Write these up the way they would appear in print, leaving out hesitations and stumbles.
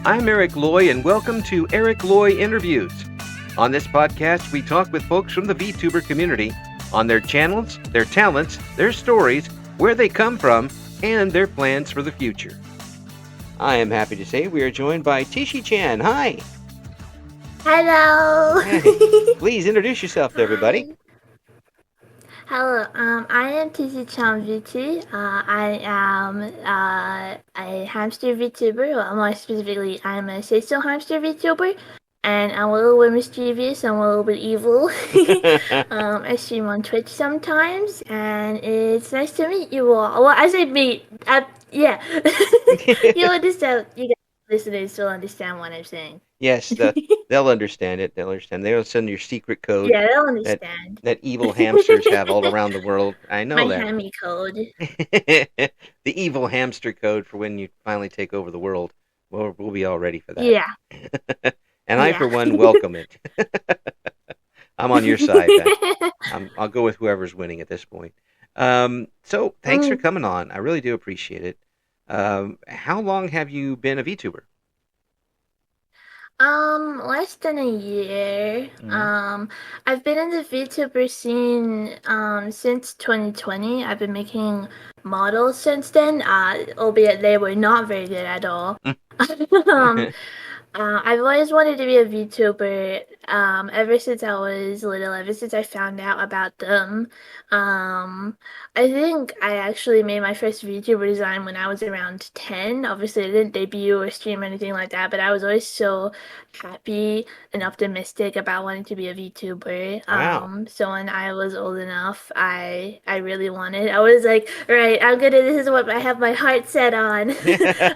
I'm Eric Loy, and welcome to Loy Interviews. On this podcast, we talk with folks from the VTuber community on their channels, their talents, their stories, where they come from, and their plans for the future. I am happy to say we are joined by TishyChan. Hi. Hello. Hey. Please introduce yourself to everybody. Hello. I am TishyChan VT. I am a hamster VTuber. Well, more specifically, I'm a sessile hamster VTuber, and I'm a little bit mischievous. I'm a little bit evil. I stream on Twitch sometimes, and it's nice to meet you all. Well, I say meet. Yeah. You'll understand. You guys listeners will understand what I'm saying. Yes, they'll understand it. They'll understand. They'll send your secret code. Yeah, they'll understand. That evil hamsters have all around the world. I know My that. hammy code. The evil hamster code for when you finally take over the world. We'll be all ready for that. Yeah. And I, for one, welcome it. I'm on your side. I'll go with whoever's winning at this point. So thanks for coming on. I really do appreciate it. How long have you been a VTuber? Less than a year. I've been in the VTuber scene since 2020. I've been making models since then, albeit they were not very good at all. I've always wanted to be a VTuber ever since I was little, ever since I found out about them. I think I actually made my first VTuber design when I was around 10. Obviously, I didn't debut or stream or anything like that, but I was always so happy and optimistic about wanting to be a VTuber. Wow. So when I was old enough, I really wanted. I was like, right, this is what I have my heart set on.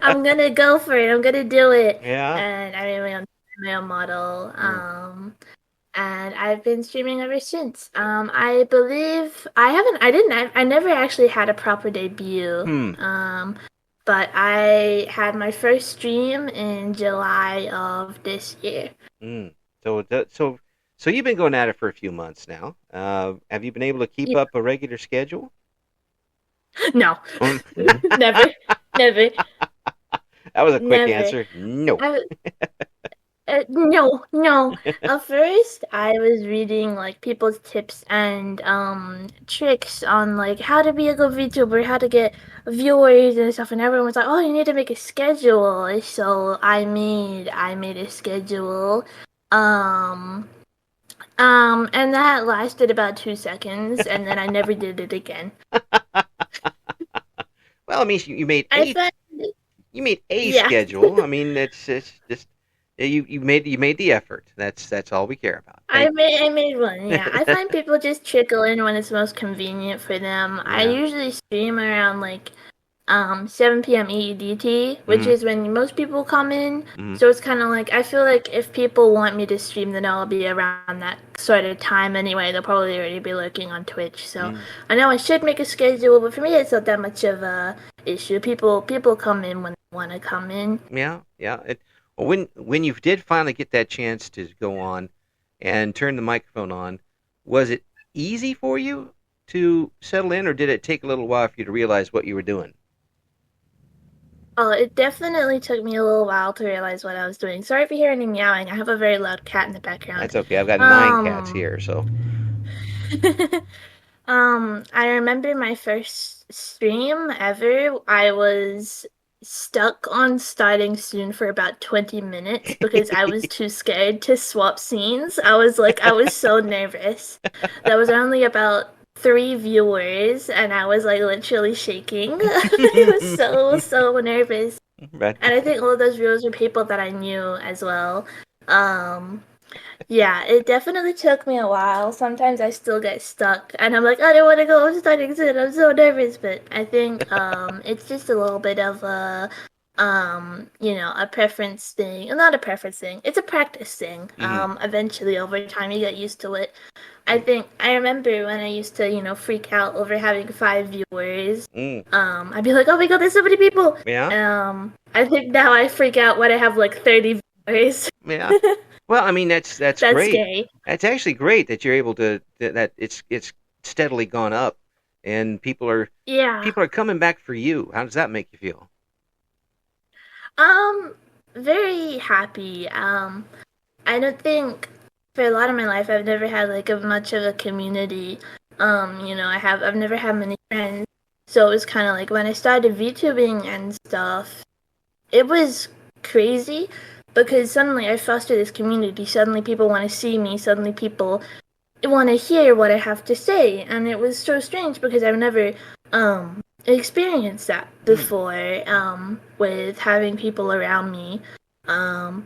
I'm gonna go for it. I'm gonna do it. Yeah. And I made my own model. And I've been streaming ever since. I believe I never actually had a proper debut. But I had my first stream in July of this year. So you've been going at it for a few months now. Have you been able to keep up a regular schedule? No. Never. That was a quick answer. No. No. At first, I was reading like people's tips and tricks on like how to be a good VTuber, how to get viewers and stuff, and everyone was like, "Oh, you need to make a schedule." So I made a schedule, and that lasted about 2 seconds, and then I never did it again. Well, I mean, you made a schedule. I mean, it's just. You made the effort. That's all we care about. I made one. Yeah, I find people just trickle in when it's most convenient for them. Yeah. I usually stream around like 7 p.m. EEDT, which is when most people come in. So it's kind of like I feel like if people want me to stream, then I'll be around that sort of time anyway. They'll probably already be lurking on Twitch. So I know I should make a schedule, but for me, it's not that much of a issue. People come in when they want to come in. Yeah. When you did finally get that chance to go on and turn the microphone on, was it easy for you to settle in, or did it take a little while for you to realize what you were doing? Oh, it definitely took me a little while to realize what I was doing. Sorry if you hear any meowing. I have a very loud cat in the background. That's okay. I've got 9 cats here, so. I remember my first stream ever. I was stuck on starting soon for about 20 minutes because I was too scared to swap scenes. I was so nervous. There was only about 3 viewers and I was like literally shaking. I was so nervous. Right. And I think all of those viewers were people that I knew as well. Yeah, it definitely took me a while. Sometimes I still get stuck and I'm like, I don't want to go, I'm starting soon, I'm so nervous. But I think it's just a little bit of a a preference thing. Not a preference thing, it's a practice thing. Eventually over time you get used to it. I remember when I used to, freak out over having 5 viewers. I'd be like, oh my god, there's so many people. Yeah. I think now I freak out when I have like 30 viewers. Yeah. Well, I mean, that's great. Scary. That's actually great that you're able to that it's steadily gone up, and people are coming back for you. How does that make you feel? very happy. I don't think for a lot of my life I've never had like a much of a community. I've never had many friends. So it was kind of like when I started VTubing and stuff, it was crazy because suddenly I foster this community. Suddenly people want to see me. Suddenly people want to hear what I have to say, and it was so strange because I've never experienced that Mm. before with having people around me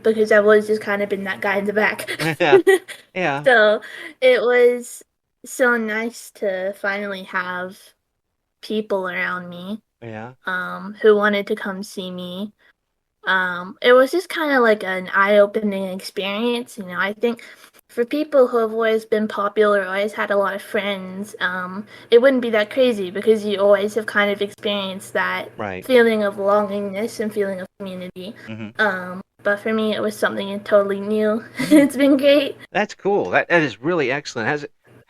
because I've always just kind of been that guy in the back. Yeah. Yeah. So it was so nice to finally have people around me Yeah. who wanted to come see me. It was just kind of like an eye-opening experience. I think for people who have always been popular, always had a lot of friends, it wouldn't be that crazy because you always have kind of experienced that Right. feeling of longingness and feeling of community. Hmm. But for me, it was something totally new. It's been great. That's cool. That is really excellent.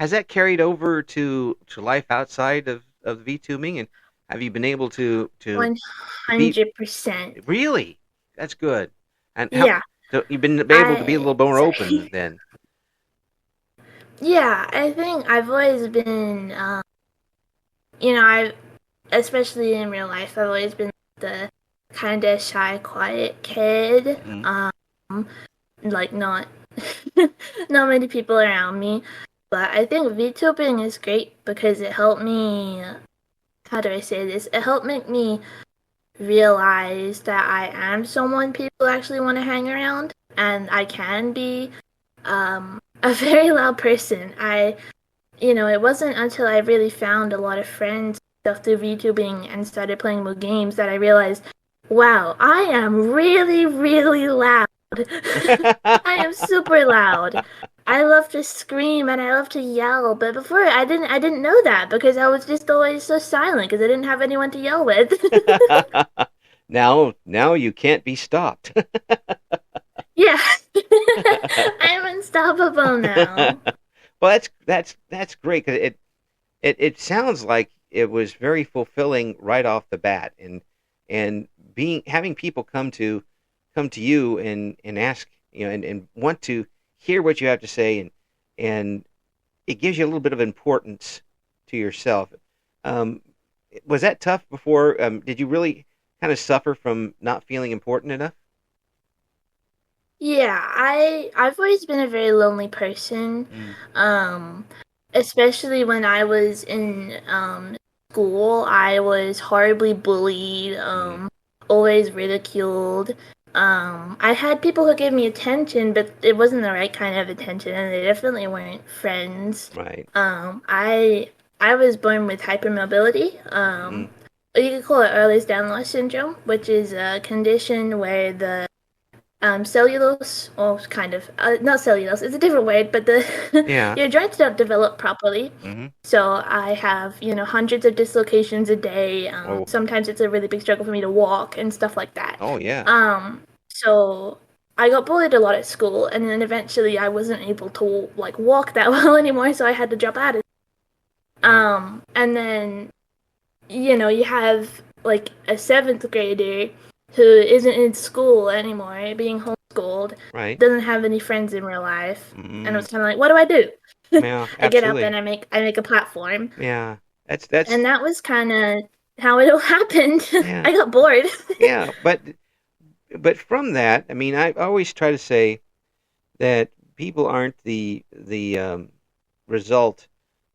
Has that carried over to life outside of VTubing, and have you been able to be 100%. really? That's good. And how Yeah, so you've been able to be a I little more open sorry. then? Yeah, I think I've always been, I especially in real life, I've always been the kind of shy, quiet kid. Mm. Like not not many people around me. But I think VTubing is great because it helped me. How do I say this? It helped make me realize that I am someone people actually want to hang around, and I can be a very loud person. It wasn't until I really found a lot of friends stuff through VTubing and started playing more games that I realized, wow, I am really, really loud. I am super loud. I love to scream and I love to yell, but before I didn't know that because I was just always so silent because I didn't have anyone to yell with. Now you can't be stopped. Yeah. I'm unstoppable now. Well, that's great because it sounds like it was very fulfilling right off the bat, and being having people come to you and ask and want to hear what you have to say, and it gives you a little bit of importance to yourself. Um, was that tough before? Did you really kind of suffer from not feeling important enough? Yeah, I've always been a very lonely person. Mm. Um Especially when I was in school, I was horribly bullied, Mm. always ridiculed. I had people who gave me attention, but it wasn't the right kind of attention, and they definitely weren't friends. Right. I was born with hypermobility. Mm. You could call it Ehlers Danlos syndrome, which is a condition where the cellulose, or kind of, not cellulose, it's a different word, but the Yeah. your joints don't develop properly. Hmm. So I have, hundreds of dislocations a day. Oh. Sometimes it's a really big struggle for me to walk and stuff like that. Oh yeah. So I got bullied a lot at school, and then eventually I wasn't able to like walk that well anymore, so I had to drop out. Yeah. And then you have like a seventh grader who isn't in school anymore, being homeschooled, Right. doesn't have any friends in real life, and it Mm. was kind of like, what do I do? Yeah. I get up Absolutely. and I make a platform, Yeah. That's and that was kind of how it all happened. yeah. I got bored. Yeah. But from that, I mean, I always try to say that people aren't the result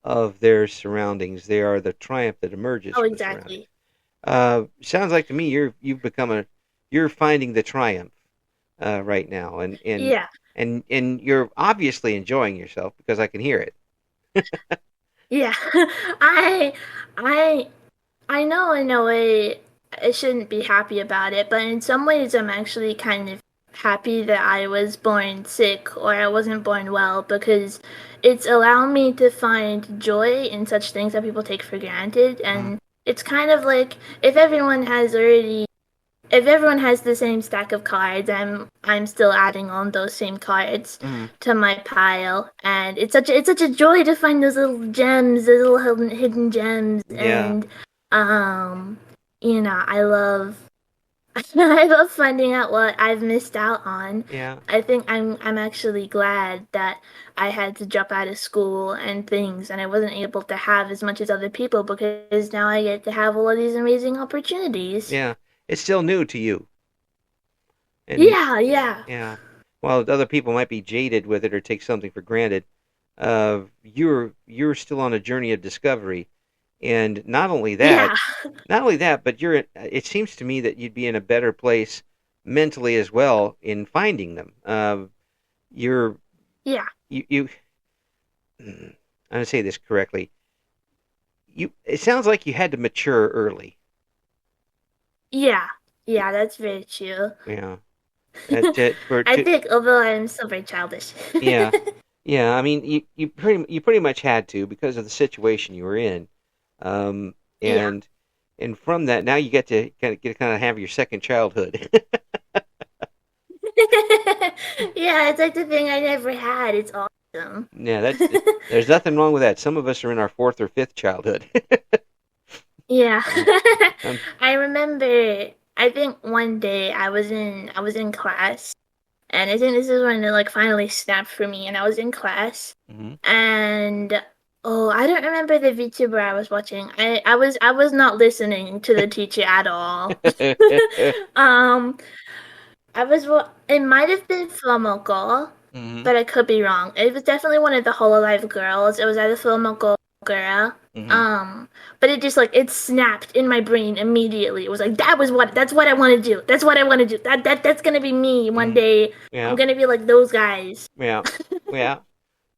of their surroundings. They are the triumph that emerges Oh, from the surroundings. exactly. Sounds like to me you're finding the triumph right now, Yeah, and you're obviously enjoying yourself because I can hear it. yeah. I I I know in a way I shouldn't be happy about it, but in some ways I'm actually kind of happy that I was born sick or I wasn't born well because it's allowed me to find joy in such things that people take for granted. Mm. And it's kind of like if everyone has the same stack of cards, I'm still adding on those same cards Mm. to my pile, and it's such a joy to find those little gems, those little hidden gems, Yeah. and um, I love I love finding out what I've missed out on. Yeah, I think I'm actually glad that I had to drop out of school and things, and I wasn't able to have as much as other people because now I get to have all of these amazing opportunities. yeah. It's still new to you, and Yeah, yeah, yeah. While other people might be jaded with it or take something for granted, you're still on a journey of discovery, and yeah, not only that, but you're. It seems to me that you'd be in a better place mentally as well in finding them. You're yeah, you. I'm gonna say this correctly. You. It sounds like you had to mature early. yeah, yeah. That's very true. Yeah. For I to think, although I'm still very childish. yeah. Yeah, I mean, you pretty much had to because of the situation you were in, um, Yeah. and and from that now you get to kind of have your second childhood. Yeah, it's like the thing I never had. It's awesome. Yeah, there's nothing wrong with that. Some of us are in our fourth or fifth childhood. Yeah. um, um, I remember I think one day I was in class and I think this is when it like finally snapped for me and I was in class mhm. and oh, I don't remember the VTuber I was watching. I was not listening to the teacher at all. um it might have been Flummogle, Mhm. but I could be wrong. It was definitely one of the Hololive girls. It was either Flummogle or Girl. Mhm. Um, but it just like it snapped in my brain immediately. It was like that's what I want to do. That's what I want to do. That's gonna be me one Mhm. day. I'm Yeah. gonna be like those guys. Yeah. Yeah.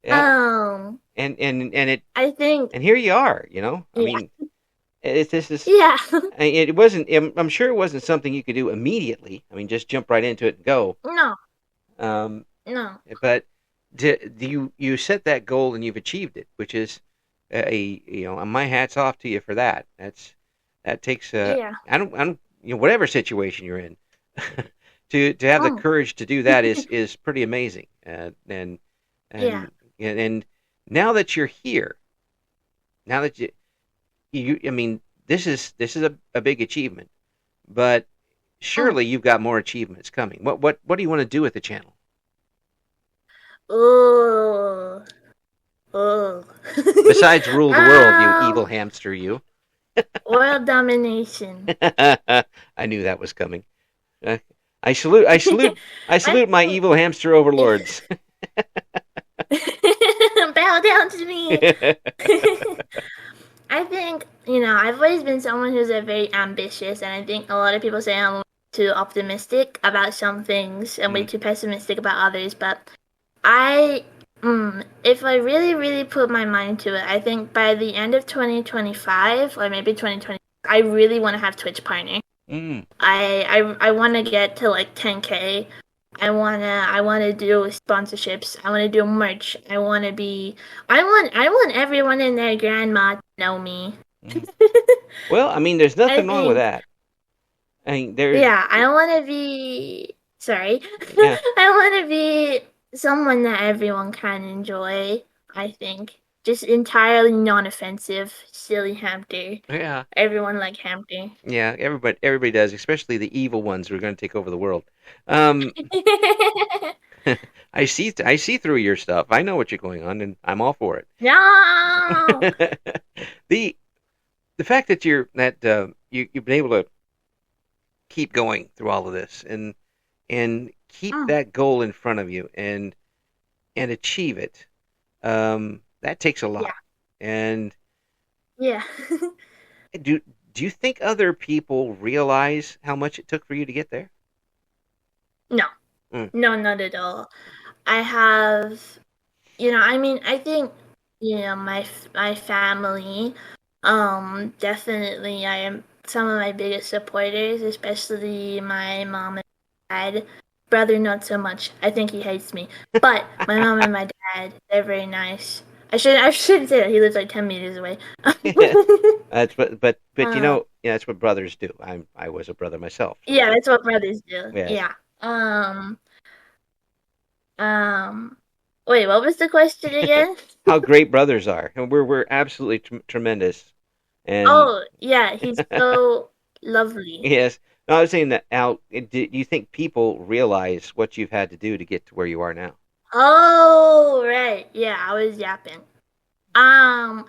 Yeah. Um, And it I think and here you are. You know. I yeah, mean, this is. yeah, It wasn't. I'm sure it wasn't something you could do immediately. I mean, just jump right into it and go. no, Um, no, but do you set that goal and you've achieved it, which is my hat's off to you for that. That takes yeah, I don't whatever situation you're in to have the oh, courage to do that is pretty amazing. yeah, And now that you're here, now that you I mean this is a big achievement, but oh, surely you've got more achievements coming. What do you want to do with the channel oh, oh. besides rule the world? You evil um, hamster, you. World domination. I knew that was coming. Uh, I salute, I salute, I I salute my think evil hamster overlords. bow down to me. I think, I've always been someone who's a very ambitious, and I think a lot of people say I'm too optimistic about some things and way Mm, too pessimistic about others. But I, if I really, really put my mind to it, I think by the end of 2025 or maybe 2020, I really want to have Twitch partner. mm, I want to get to like 10K. I wanna do sponsorships. I wanna do merch. I want everyone and their grandma to know me. mm. Well, I mean, there's I nothing wrong with think that. I mean, there's yeah, I wanna be sorry. yeah, I wanna be someone that everyone can enjoy, I think. Just entirely non offensive, silly hamster. yeah, Everyone like hamster. yeah. Everybody does, especially the evil ones who are going to take over the world. Um, I see through your stuff. I know what you're going on, and I'm all for No. it. the the fact that you've been able to keep going through all of this and keep Mm, that goal in front of you and achieve it, that takes a yeah. lot. And Yeah. do do you think other people realize how much it took for you to get there? No. Mm, No, not at all. I have, I mean, I think, my family, definitely I am some of my biggest supporters, especially my mom and dad. Brother, not so much. I think he hates me. But my mom and my dad, they're very nice. I shouldn't say that. He lives like 10 meters away. that's but uh, yeah, that's what brothers do. I was a brother myself, so yeah, that's what brothers do. yes. Yeah. Um, Wait, what was the question again? How great brothers are, and we're absolutely tremendous. And Oh, yeah, he's so lovely. yes, No, I was saying that Al, do you think people realize what you've had to do to get to where you are now? Oh, right. Yeah, I was yapping. Um,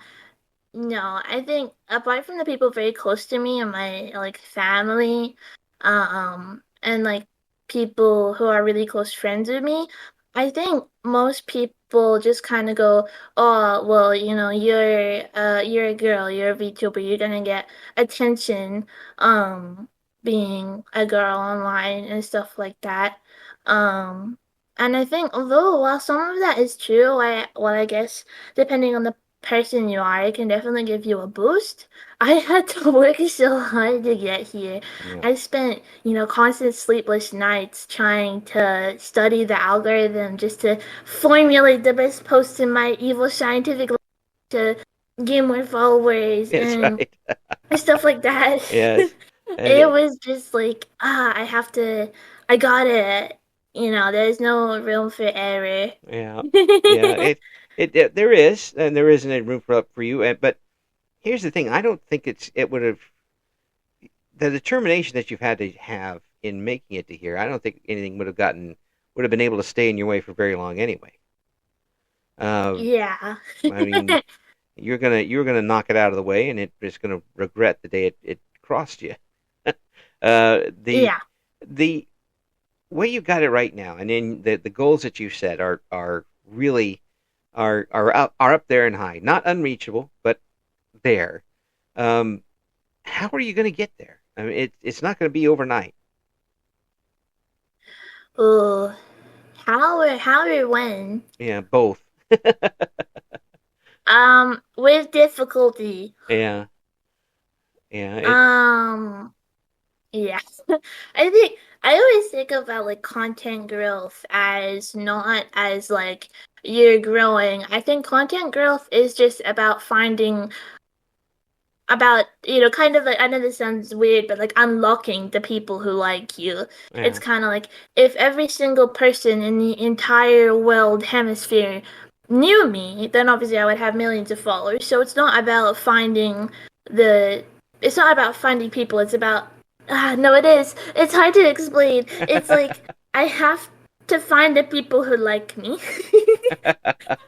No, I think apart from the people very close to me and my like family, and like people who are really close friends with me, I think most people just kind of go, "Oh, well, you're a girl, you're a VTuber, you're gonna get attention, being a girl online and stuff like that." Um, and I think although while some of that is true, I guess depending on the person you are, it can definitely give you a boost. I had to work so hard to get here. Yeah. I spent, constant sleepless nights trying to study the algorithm just to formulate the best posts in my evil scientific to gain more followers That's and right. stuff like that. Yes. And It was just like, I gotta, there's no room for error. yeah, yeah. It there is, and there isn't a room for you. But here's the thing: I don't think it would have the determination that you've had to have in making it to here. I don't think anything would have been able to stay in your way for very long anyway. Uh, Yeah. I mean, you're gonna knock it out of the way, and it's gonna regret the day it crossed you. The Yeah. the way you got it right now, and then the goals that you set are really are up there and high, not unreachable, but there. Um, how are you going to get there? I mean, it's not going to be overnight. Oh, how or when? Yeah, both. With difficulty. Yeah, yeah. Um, yeah. I think I always think about like content growth as not as like you're growing. I think content growth is just about finding about kind of like I know this sounds weird but like unlocking the people who like you. It's Yeah. kind of like if every single person in the entire world hemisphere knew me, then obviously I would have millions of followers. So the it's not about finding people, it's about no, it is, it's hard to explain. It's like I have to find the people who like me.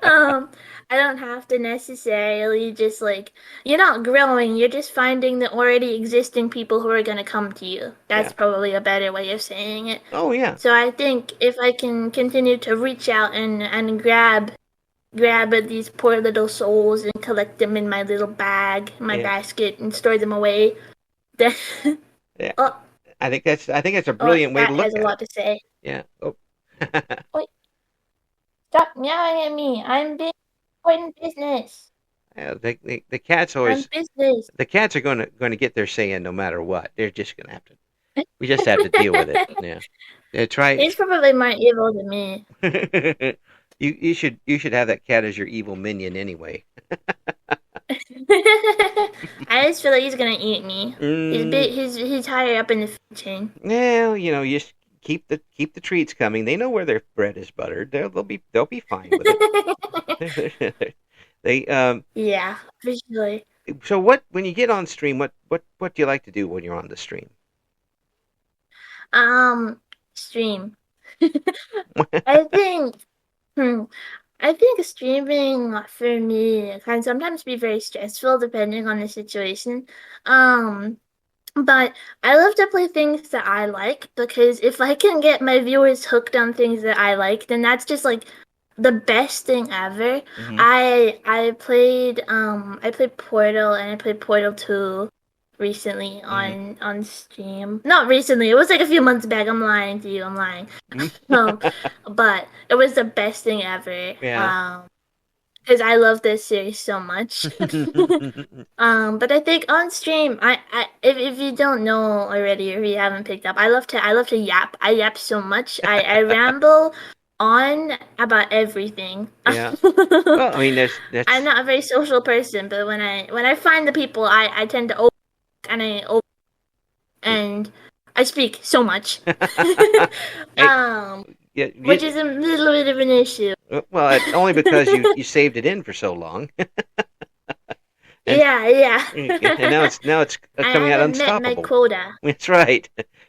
um, I don't have to necessarily just like you're not growing, you're just finding the already existing people who are gonna come to you. Yeah. That's probably a better way of saying it. Oh yeah. So I think if I can continue to reach out and grab at these poor little souls and collect them in my little bag, my Yeah. basket, and store them away, then Yeah. oh, I think that's a brilliant way to that look has a at it. lot to say. Yeah. Oh. Wait, stop meowing at me. I'm being important business. Yeah, the cats I'm always business. the cats are going to get their say in no matter what. They're just going to have to. We just have to deal with it. Yeah. Yeah. Try. He's probably more evil than me. You should have that cat as your evil minion anyway. I just feel like he's gonna eat me. Mm, He's higher up in the food chain. well, you just keep the treats coming. They know where their bread is buttered. They'll be fine with it. They Yeah, for sure. so what when you get on stream, what do you like to do when you're on the stream? Um, Stream. I think. Hmm. I think streaming for me can sometimes be very stressful depending on the situation. Um, But I love to play things that I like because if I can get my viewers hooked on things that I like, then that's just like the best thing ever. Hmm. I played Portal and I played Portal 2 recently Hmm. on Steam. Not recently, it was like a few months back. I'm lying to you, I'm lying. Um, but it was the best thing ever. Yeah. Because I love this series so much. But I think on stream, if you don't know already, or if you haven't picked up, I love to yap. I yap so much. I ramble on about everything. Yeah. Well, I mean, I'm not a very social person, but when I find the people, I tend to open and and I speak so much. hey, yeah, Which is a little bit of an issue. well, only because you saved it in for so long. and Yeah, yeah. and now it's I coming out haven't met my unstoppable. quota. That's right.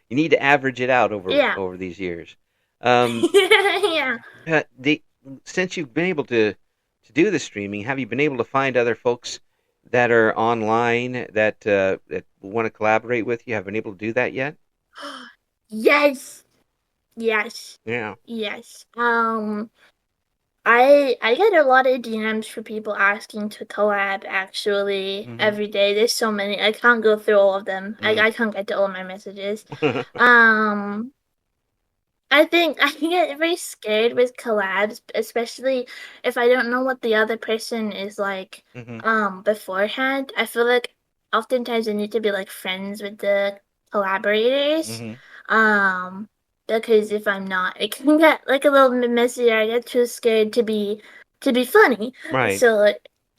You need to average it out Yeah. over these years. Um, Yeah. the since you've been able to do the streaming, have you been able to find other folks that are online that want to collaborate with you? Have you been able to do that yet? Yes. Yes. Yeah. Yes. I get a lot of DMs for people asking to collab actually Mm-hmm. every day. There's so many. I can't go through all of them. Mm. I can't get to all my messages. Um I think I get very scared with collabs, especially if I don't know what the other person is like Mm-hmm. beforehand. I feel like oftentimes I need to be like friends with the collaborators. Mm-hmm. Um because if I'm not, it can get like a little bit messy. I get too scared to be funny. Right. So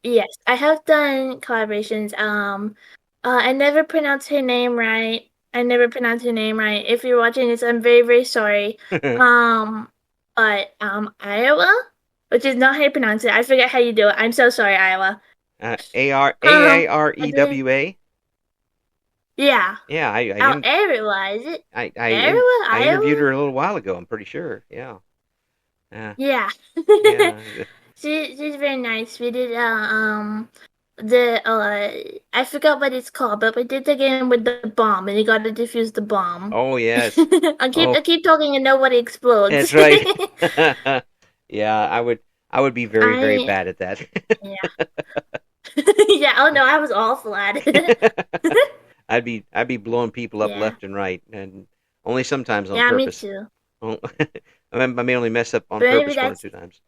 yes, I have done collaborations. I never pronounce her name right. I never pronounce her name right. If you're watching this, I'm very, very sorry. Um, but Iowa, which is not how you pronounce it. I forget how you do it. I'm so sorry, Iowa. I did. AREWA. Yeah. Yeah, Oh, Iowa, is it? I Iowa, I interviewed Iowa. her a little while ago. I'm pretty sure. Yeah. Yeah. Yeah. Yeah. She's very nice. We did the I forgot what it's called, but we did the game with the bomb, and you got to defuse the bomb. Oh yes. I Oh, keep talking and nobody explodes. that's right. Yeah, I would be very very I bad at that. Yeah. Yeah, oh no, I was awful at it. I'd be blowing people up Yeah. left and right, and only sometimes on Yeah, me purpose. too. Oh, I may only mess up on But maybe purpose one or that's two times.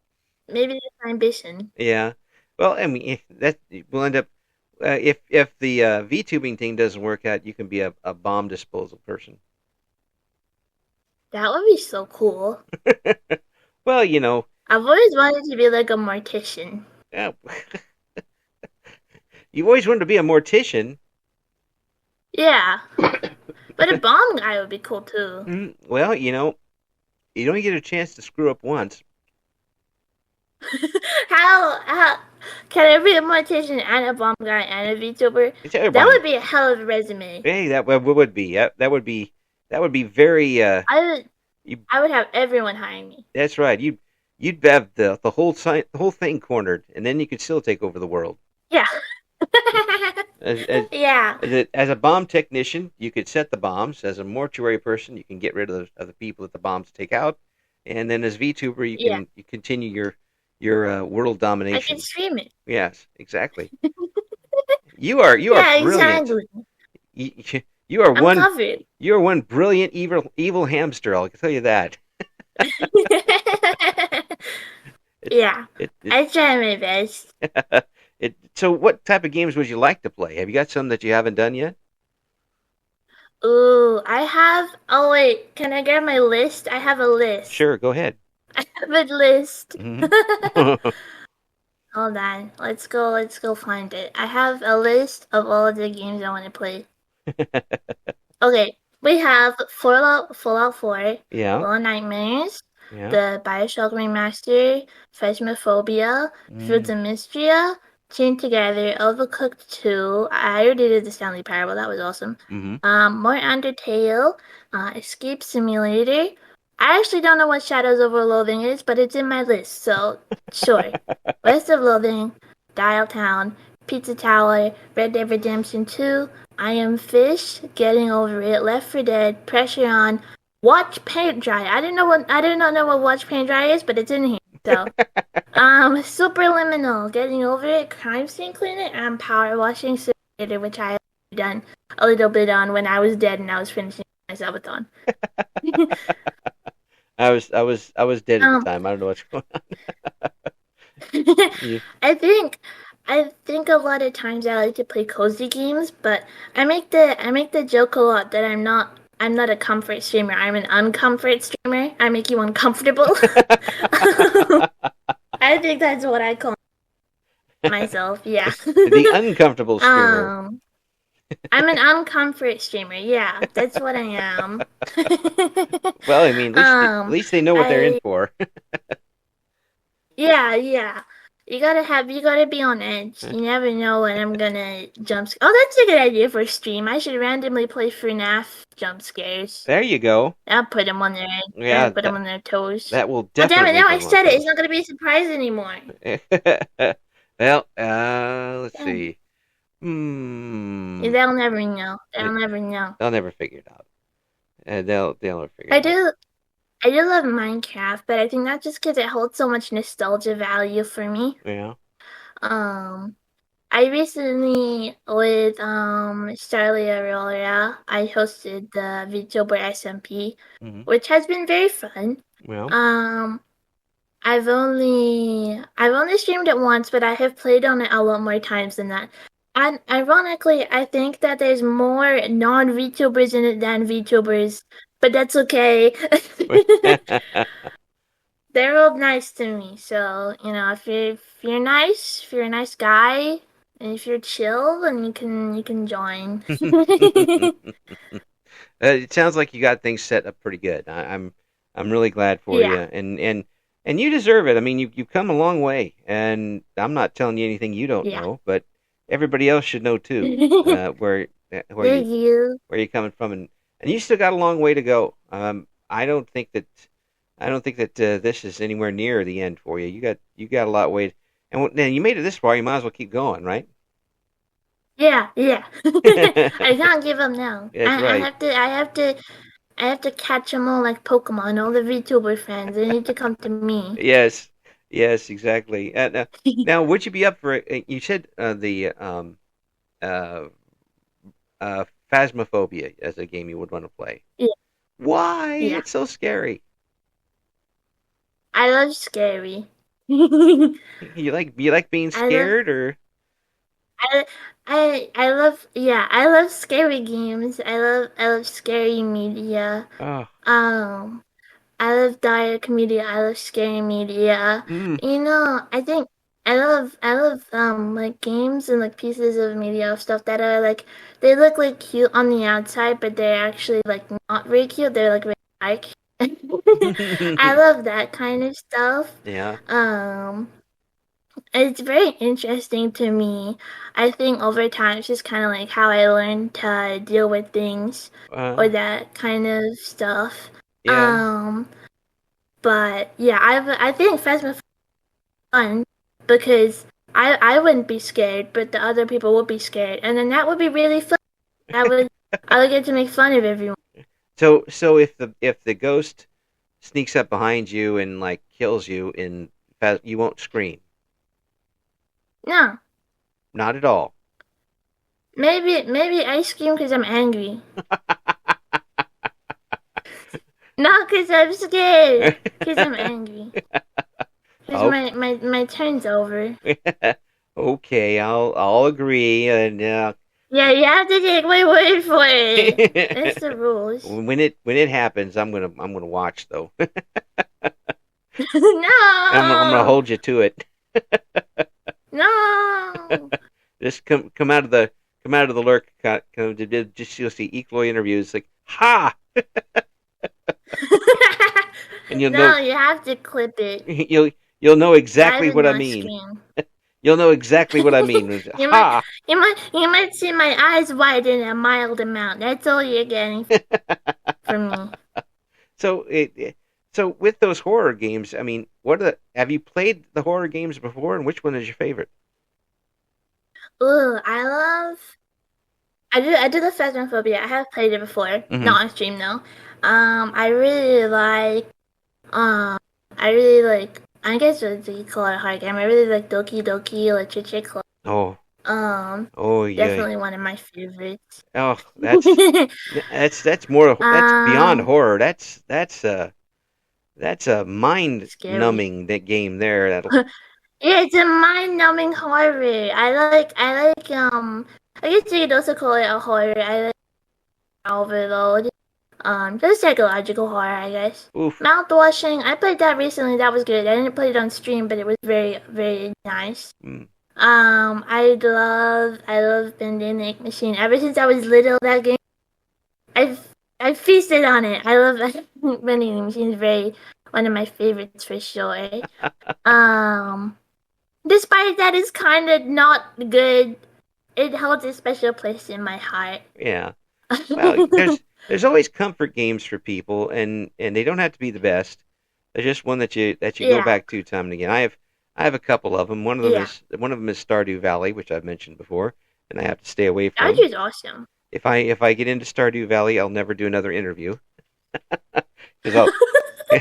maybe that's my ambition. Yeah. Well, I mean, that will end up if the VTubing thing doesn't work out, you can be a bomb disposal person. That would be so cool. Well, you know, I've always wanted to be like a mortician. uh, you've always wanted to be a mortician. Yeah. But a bomb guy would be cool too. Well, you know, you don't get a chance to screw up once. How can I be a mortician and a bomb guy and a VTuber? It's That everybody. would be a hell of a resume. Hey, would be that would be very. You, I would have everyone hiring me. that's right. You'd have the whole thing cornered, and then you could still take over the world. Yeah. As, Yeah. as a bomb technician, you could set the bombs. As a mortuary person, you can get rid of the people that the bombs take out. And then as VTuber, Yeah. you continue your world I domination. can stream it. Yes, exactly. You are Yeah, brilliant. exactly. You are I'm one covered. you are one brilliant evil hamster. I'll tell you that. It, Yeah. it, I try my best. so what type of games would you like to play? Have you got some that you haven't done yet? Ooh, I have. Oh wait, can I get my list? I have a list. Sure, go ahead. I have a list. Mm-hmm. Hold on. Let's go find it. I have a list of all of the games I want to play. Okay, we have Fallout 4, Yeah, Little Nightmares, yeah. the BioShock Remaster, Phasmophobia, Fruits Mm. of Mystria, Chained Together, Overcooked 2. I already did the Stanley Parable. That was awesome. Mm-hmm. More Undertale, Escape Simulator. I actually don't know what Shadows over Loathing is, but it's in my list, so sure. West of Loathing, Dial Town, Pizza Tower, Red Dead Redemption 2, I Am Fish, Getting Over It, Left 4 Dead, Pressure On, Watch Paint Dry. I did not know what Watch Paint Dry is, but it's in here. So, Superliminal, Getting Over It, Crime Scene Cleaner, and Power Washing Simulator, which I have done a little bit on when I was dead and I was finishing my subathon. I was dead at the time. I don't know what's going on. You, I think a lot of times I like to play cozy games, but I make the joke a lot that I'm not a comfort streamer. I'm an uncomfort streamer. I make you uncomfortable. I think that's what I call myself. Yeah. the uncomfortable streamer. I'm an uncomfort streamer. Yeah, that's what I am. Well, I mean, at least they know what they're in for. Yeah. you gotta be on edge. You never know when I'm gonna Oh, that's a good idea for a stream. I should randomly play FNAF jump scares. There you go. That'll put them on their edge. Yeah, That'll put them on their toes. that will Oh, damn it! definitely Now put I them on said it. It's toes. not gonna be a surprise anymore. Well, let's Damn. see. Yeah, they'll never know. They'll never know. They'll never figure it out. They'll never figure I it out. do. I do love Minecraft, but I think that's just because it holds so much nostalgia value for me. Yeah. I recently with Starly Aurora, I hosted the VTuber SMP, which has been very fun. Well. I've only streamed it once, but I have played on it a lot more times than that. And ironically, I think that there's more non-VTubers in it than VTubers, but that's okay. They're all nice to me, so if you're nice, if you're a nice guy, and if you're chill, then you can join. It sounds like you got things set up pretty good. I'm really glad for you, and you deserve it. I mean, you've come a long way, and I'm not telling you anything you don't know, but everybody else should know too where you're coming from, and you still got a long way to go. I don't think that this is anywhere near the end for you. You got a lot of way, and then you made it this far. You might as well keep going, right? Yeah. I can't give up now. That's right. I have to catch them all like Pokemon. All the VTuber fans, they need to come to me. Yes, exactly. Now, would you be up for it? You said the Phasmophobia as a game you would want to play. Yeah. Why? Yeah. It's so scary. I love scary. You like being scared, or? I love scary games. I love scary media. Oh. I love dark media. I love scary media. I think I love like games and like pieces of media stuff that are like they look like cute on the outside, but they're actually like not very cute. They're like really dark. I love that kind of stuff. Yeah. It's very interesting to me. I think over time it's just kind of like how I learned to deal with things or that kind of stuff. Yeah. But yeah, I think Phasmophobia is fun because I wouldn't be scared, but the other people would be scared, and then that would be really fun. I would get to make fun of everyone. So if the ghost sneaks up behind you and like kills you you won't scream. No. Not at all. Maybe I scream because I'm angry. Not because I'm scared. Because I'm angry. Because my turn's over. Okay, I'll agree. And yeah, you have to take my word for it. That's the rules. When it happens, I'm gonna watch though. No. I'm gonna hold you to it. No. Just come out of the lurk. Just you'll see Loy Interviews like ha. And you'll know. You have to clip it. You'll know exactly what I mean. You'll know exactly what I mean. You might see my eyes widen a mild amount. That's all you're getting from me. So with those horror games, I mean, have you played the horror games before, and which one is your favorite? Ooh, I do the Phasmophobia. I have played it before, not on stream though. I really like, I guess you call it a horror game. I really like Doki Doki Literature Club. Oh. Oh yeah. Definitely one of my favorites. Oh, that's more. That's beyond horror. That's a mind-numbing game there. Yeah, it's a mind-numbing horror. I guess you could also call it a horror. I like Overload. Just psychological horror, I guess. Oof. Mouthwashing. I played that recently. That was good. I didn't play it on stream, but it was very, very nice. I love Bandanic Machine. Ever since I was little, that game, I feasted on it. I love that. Bandanic Machine is one of my favorites for sure. despite that it's kind of not good, it holds a special place in my heart. Yeah. Well, there's always comfort games for people, and they don't have to be the best. They're just one that you go back to time and again. I have a couple of them. One of them is Stardew Valley, which I've mentioned before, and I have to stay away from. Stardew's awesome. If I get into Stardew Valley, I'll never do another interview because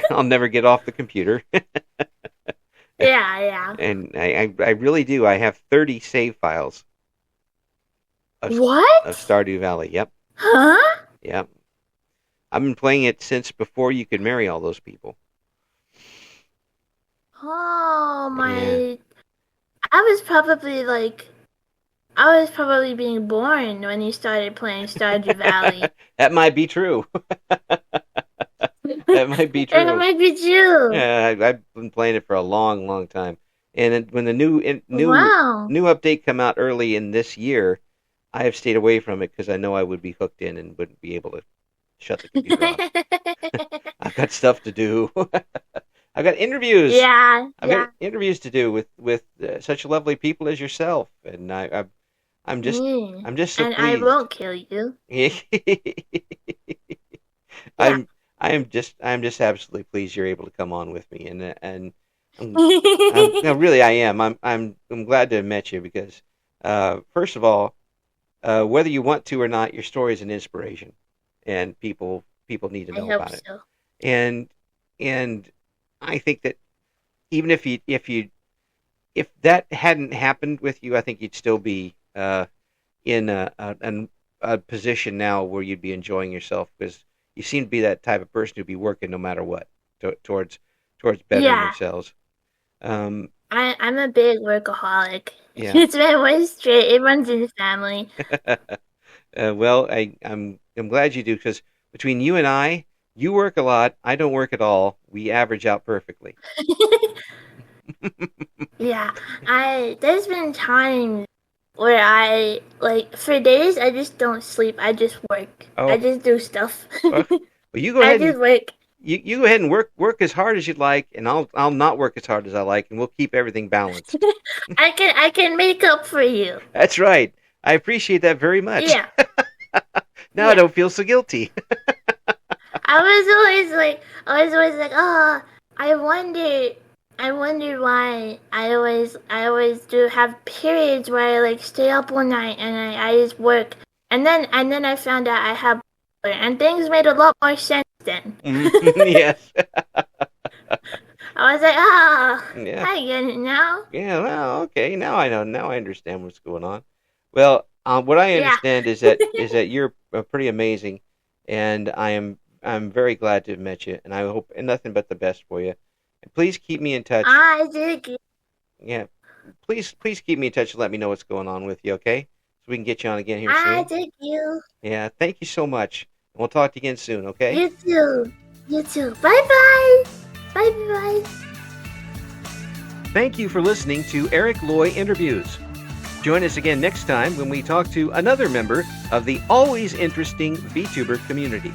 I'll never get off the computer. Yeah. And I really do. I have 30 save files. Of Stardew Valley. Yep. Huh? Yep. I've been playing it since before you could marry all those people. Oh my! Yeah. I was probably being born when you started playing Stardew Valley. That might be true. That might be true. That might be true. Yeah, I've been playing it for a long, long time. And then when the new update come out early in this year, I have stayed away from it because I know I would be hooked in and wouldn't be able to shut the computer off. I've got stuff to do. I've got interviews. Yeah. I've got interviews to do with such lovely people as yourself, and I'm just so and pleased. I won't kill you. I'm just absolutely pleased you're able to come on with me, and no, really I am. I'm glad to have met you because first of all, whether you want to or not, your story is an inspiration, and people need to know about it. So. And I think that even if that hadn't happened with you, I think you'd still be in a position now where you'd be enjoying yourself because you seem to be that type of person who'd be working no matter what towards bettering themselves. I'm a big workaholic. Yeah. It's my way straight. It runs in the family. Well, I'm glad you do because between you and I, you work a lot. I don't work at all. We average out perfectly. Yeah, there's been times where I for days I just don't sleep. I just work. I just do stuff. Well, you go ahead. I just work. You go ahead and work as hard as you'd like, and I'll not work as hard as I like, and we'll keep everything balanced. I can make up for you. That's right. I appreciate that very much. Yeah. Now I don't feel so guilty. I was always like, oh, I wonder why I always do have periods where I stay up all night and I just work, and then I found out I have, and things made a lot more sense then. Yes. I was like, I get it now. Yeah, well, okay, now I know. Now I understand what's going on. Well, what I understand is that you're pretty amazing, and I'm very glad to have met you, and I hope nothing but the best for you. And please keep me in touch. I did. Yeah, please keep me in touch and let me know what's going on with you, okay? So we can get you on again here soon. I thank you. Yeah, thank you so much. We'll talk to you again soon, okay? You too. You too. Bye-bye. Bye-bye. Thank you for listening to Eric Loy Interviews. Join us again next time when we talk to another member of the always interesting VTuber community.